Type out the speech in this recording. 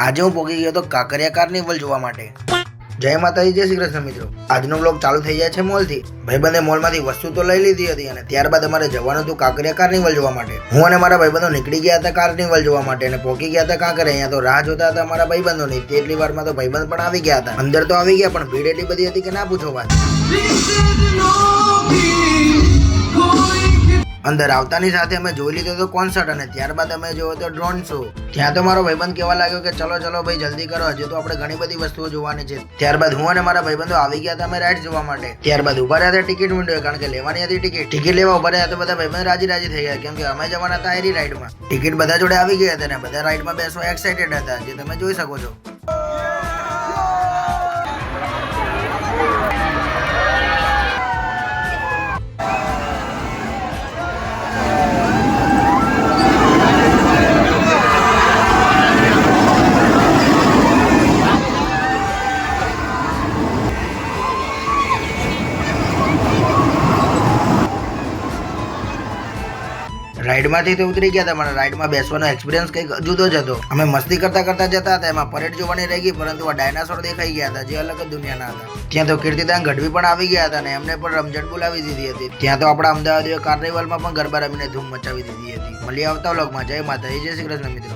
આજે હું પહોંચી ગયો તો કાંકરિયા કાર્નિવલ જોવા માટે। જય માતાજી, જય શ્રી કૃષ્ણ મિત્રો। આજનો બ્લોગ ચાલુ થઈ જાય છે મોલથી। ભાઈબંધે મોલમાંથી વસ્તુ તો લઈ લીધી હતી અને ત્યારબાદ અમારે જવાનું હતું કાંકરિયા કાર્નિવલ જોવા માટે। હું અને મારા ભાઈબંધો નીકળી ગયા હતા કાર્નિવલ જોવા માટે અને પહોંચી ગયા હતા કાંકરિયા। અહીંયા તો રાહ જોતા હતા અમારા ભાઈબંધોની। તેટલી વારમાં તો ભાઈબંધ પણ આવી ગયા હતા। અંદર તો આવી ગયા પણ ભીડ એટલી બધી હતી કે ના પૂછો વાત। અંદર આવતાની સાથે અમે જોઈ લીધો તો કોન્સર્ટ અને ત્યારબાદ અમે જોયો તો ડ્રોન શો। ત્યાં તો મારો ભાઈબંધ કહેવા લાગ્યો કે ચલો ચલો ભાઈ જલ્દી કરો, હજુ તો આપણે ઘણી બધી વસ્તુઓ જોવાની છે। ત્યારબાદ હું અને મારા ભાઈબંધો આવી ગયા હતા અમે રાઈડ જોવા માટે। ત્યારબાદ ઉભા રહ્યા હતા ટિકિટ વિન્ડોએ, કારણ કે લેવાની હતી ટિકિટ લેવા ઉભા રહ્યા તો બધા ભાઈબંધ રાજી થઈ ગયા, કેમ કે અમે જવાના હતા એરી રાઈડમાં। ટિકિટ બધા જોડે આવી ગયા હતા અને બધા રાઈડમાં બેસવા એક્સાઇટેડ હતા, જે તમે જોઈ શકો છો। રાઈડમાંથી તો ઉતરી ગયા હતા, મારા રાઈડમાં બેસવાનો એક્સપિરિયન્સ કંઈક જુદો જ હતો। અમે મસ્તી કરતા જતા હતા, એમાં પરેડ જોવાની રહી ગઈ, પરંતુ આ ડાયનાસોર દેખાઈ ગયા હતા જે અલગ જ દુનિયાના હતા। ત્યાં તો કીર્તિદાન ગઢવી પણ આવી ગયા હતા અને એમને પણ રમઝટ બોલાવી દીધી હતી। ત્યાં તો આપણા અમદાવાદીઓ કાર્નિવલમાં પણ ગરબા રમીને ધૂમ મચાવી દીધી હતી। મળીએ આવતા વ્લોગમાં। જય માતાજી, જય શ્રી કૃષ્ણ મિત્રો।